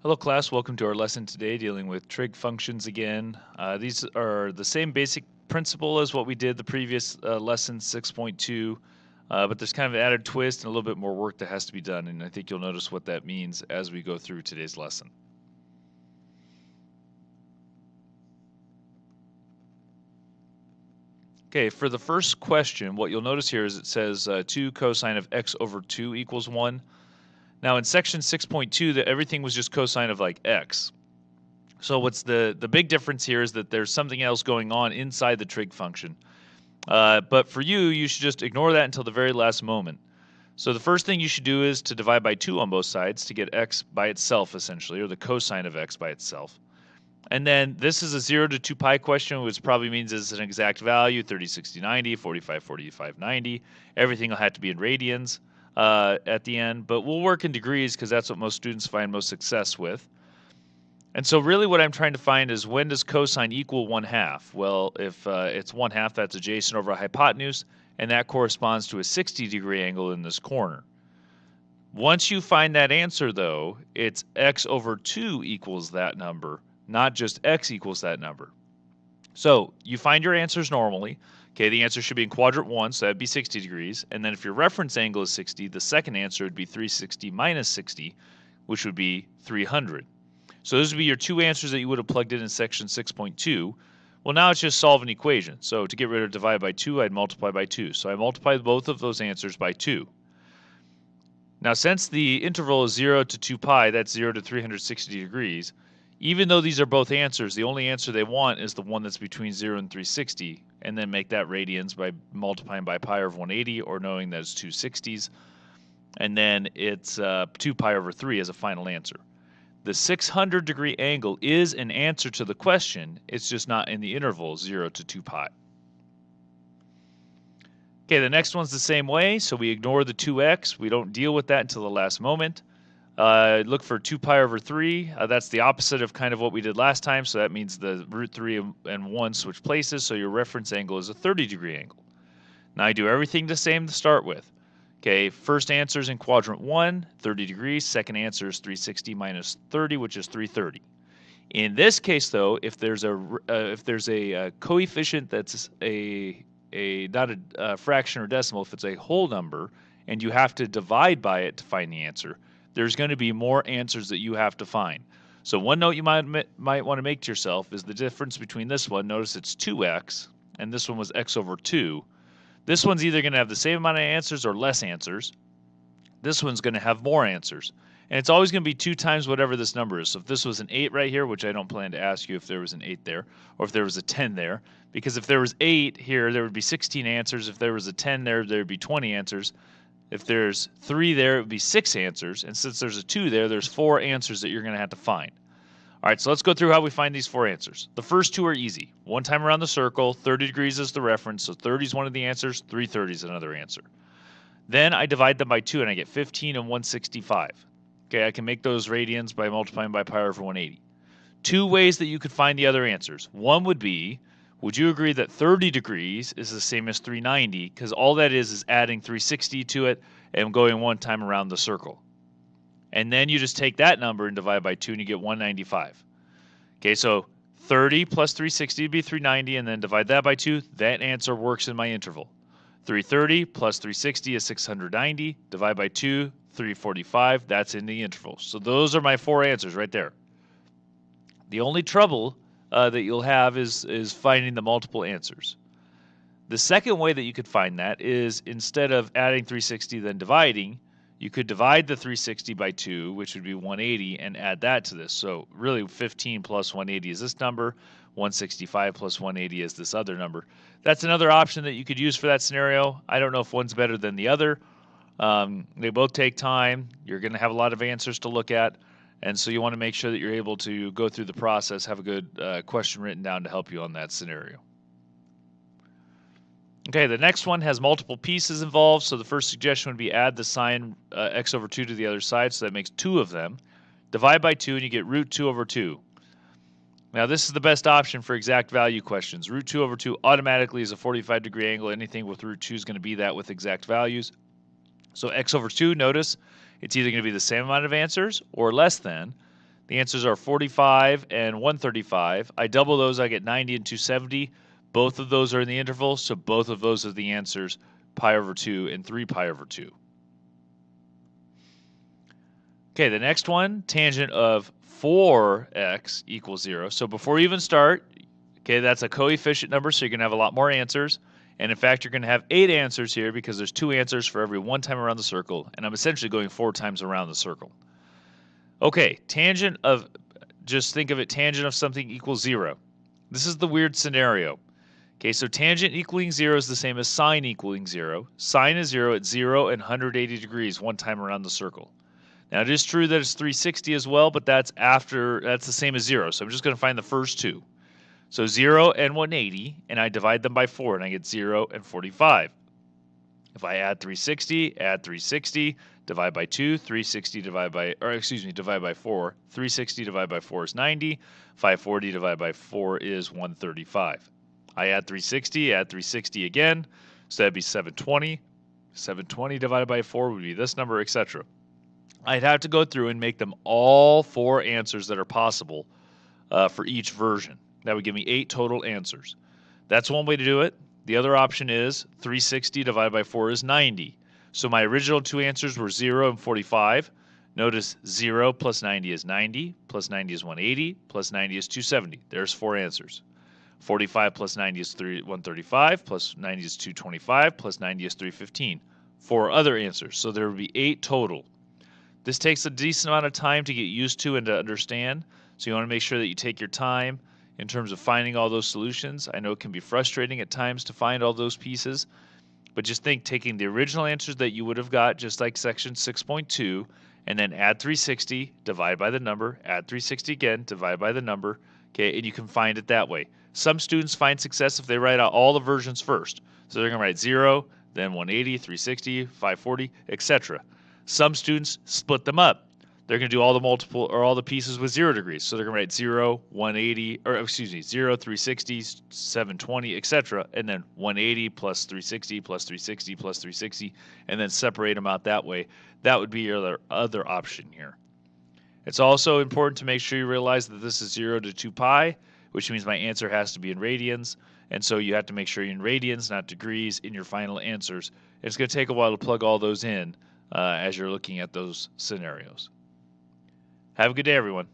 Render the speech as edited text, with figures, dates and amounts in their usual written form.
Hello class, welcome to our lesson today dealing with trig functions again. These are the same basic principle as what we did the previous lesson 6.2, but there's kind of an added twist and a little bit more work that has to be done, and I think you'll notice what that means as we go through today's lesson. Okay, for the first question, what you'll notice here is it says 2 cosine of x over 2 equals 1. Now in section 6.2, everything was just cosine of like x. So what's the big difference here is that there's something else going on inside the trig function. But for you should just ignore that until the very last moment. So the first thing you should do is to divide by 2 on both sides to get x by itself, essentially, or the cosine of x by itself. And then this is a 0 to 2 pi question, which probably means it's an exact value, 30, 60, 90, 45, 45, 90. Everything will have to be in radians at the end, but we'll work in degrees because that's what most students find most success with. And so really what I'm trying to find is when does cosine equal 1/2? Well, if it's 1/2, that's adjacent over a hypotenuse, and that corresponds to a 60-degree angle in this corner. Once you find that answer, though, it's x over 2 equals that number, not just x equals that number. So you find your answers normally. Okay, the answer should be in quadrant 1, so that'd be 60 degrees. And then if your reference angle is 60, the second answer would be 360 minus 60, which would be 300. So those would be your two answers that you would have plugged in section 6.2. Well, now it's just solve an equation. So to get rid of divide by 2, I'd multiply by 2. So I multiplied both of those answers by 2. Now, since the interval is 0 to 2 pi, that's 0 to 360 degrees, even though these are both answers, the only answer they want is the one that's between 0 and 360, and then make that radians by multiplying by pi over 180, or knowing that it's 260s, and then it's 2 pi over 3 as a final answer. The 600-degree angle is an answer to the question. It's just not in the interval 0 to 2 pi. Okay, the next one's the same way, so we ignore the 2x. We don't deal with that until the last moment. Look for 2 pi over 3. That's the opposite of kind of what we did last time, so that means the root 3 and 1 switch places, so your reference angle is a 30-degree angle. Now I do everything the same to start with. Okay, first answer is in quadrant 1, 30 degrees. Second answer is 360 minus 30, which is 330. In this case, though, if there's a coefficient that's not a fraction or decimal, if it's a whole number, and you have to divide by it to find the answer, there's going to be more answers that you have to find. So one note you might want to make to yourself is the difference between this one. Notice it's 2x, and this one was x over 2. This one's either going to have the same amount of answers or less answers. This one's going to have more answers. And it's always going to be 2 times whatever this number is. So if this was an 8 right here, which I don't plan to ask you if there was an 8 there, or if there was a 10 there, because if there was 8 here, there would be 16 answers. If there was a 10 there, there would be 20 answers. If there's 3 there, it would be 6 answers. And since there's a 2 there, there's 4 answers that you're going to have to find. All right, so let's go through how we find these 4 answers. The first 2 are easy. One time around the circle, 30 degrees is the reference, so 30 is one of the answers, 330 is another answer. Then I divide them by 2 and I get 15 and 165. Okay, I can make those radians by multiplying by pi over 180. 2 ways that you could find the other answers. One would be, would you agree that 30 degrees is the same as 390? Because all that is adding 360 to it and going one time around the circle. And then you just take that number and divide by 2 and you get 195. Okay, so 30 plus 360 would be 390, and then divide that by 2. That answer works in my interval. 330 plus 360 is 690. Divide by 2, 345. That's in the interval. So those are my 4 answers right there. The only trouble that you'll have is finding the multiple answers. The second way that you could find that is instead of adding 360 then dividing, you could divide the 360 by 2, which would be 180, and add that to this. So really 15 plus 180 is this number. 165 plus 180 is this other number. That's another option that you could use for that scenario. I don't know if one's better than the other. They both take time. You're going to have a lot of answers to look at. And so you want to make sure that you're able to go through the process, have a good question written down to help you on that scenario. Okay, the next one has multiple pieces involved, so the first suggestion would be add the sign x over 2 to the other side, so that makes 2 of them. Divide by 2 and you get root 2 over 2. Now this is the best option for exact value questions. Root 2 over 2 automatically is a 45-degree angle. Anything with root 2 is going to be that with exact values. So x over 2, notice, it's either going to be the same amount of answers or less than. The answers are 45 and 135. I double those, I get 90 and 270. Both of those are in the interval, so both of those are the answers, pi over 2 and 3 pi over 2. Okay, the next one, tangent of 4x equals 0. So before you even start, okay, that's a coefficient number, so you're going to have a lot more answers. And in fact, you're going to have 8 answers here because there's 2 answers for every 1 time around the circle. And I'm essentially going 4 times around the circle. Okay, tangent of, just think of it, tangent of something equals 0. This is the weird scenario. Okay, so tangent equaling 0 is the same as sine equaling 0. Sine is 0 at 0 and 180 degrees 1 time around the circle. Now, it is true that it's 360 as well, but that's the same as 0. So I'm just going to find the first two. So 0 and 180, and I divide them by 4, and I get 0 and 45. If I add 360, divide by 2, divide by 4. 360 divided by 4 is 90. 540 divided by 4 is 135. I add 360 again, so that'd be 720. 720 divided by 4 would be this number, etc. I'd have to go through and make them all 4 answers that are possible for each version. That would give me 8 total answers. That's one way to do it. The other option is 360 divided by 4 is 90. So my original 2 answers were 0 and 45. Notice 0 plus 90 is 90, plus 90 is 180, plus 90 is 270. There's 4 answers. 45 plus 90 is 135, plus 90 is 225, plus 90 is 315. 4 other answers. So there would be 8 total. This takes a decent amount of time to get used to and to understand, so you want to make sure that you take your time in terms of finding all those solutions. I know it can be frustrating at times to find all those pieces, but just think taking the original answers that you would have got, just like section 6.2, and then add 360, divide by the number, add 360 again, divide by the number, okay, and you can find it that way. Some students find success if they write out all the versions first. So they're going to write 0, then 180, 360, 540, etc. Some students split them up. They're going to do all the pieces with 0 degrees. So they're going to write 0, 180, 0, 360, 720, etc. And then 180 plus 360 plus 360 plus 360, and then separate them out that way. That would be your other option here. It's also important to make sure you realize that this is 0 to 2 pi, which means my answer has to be in radians. And so you have to make sure you're in radians, not degrees, in your final answers. It's going to take a while to plug all those in as you're looking at those scenarios. Have a good day, everyone.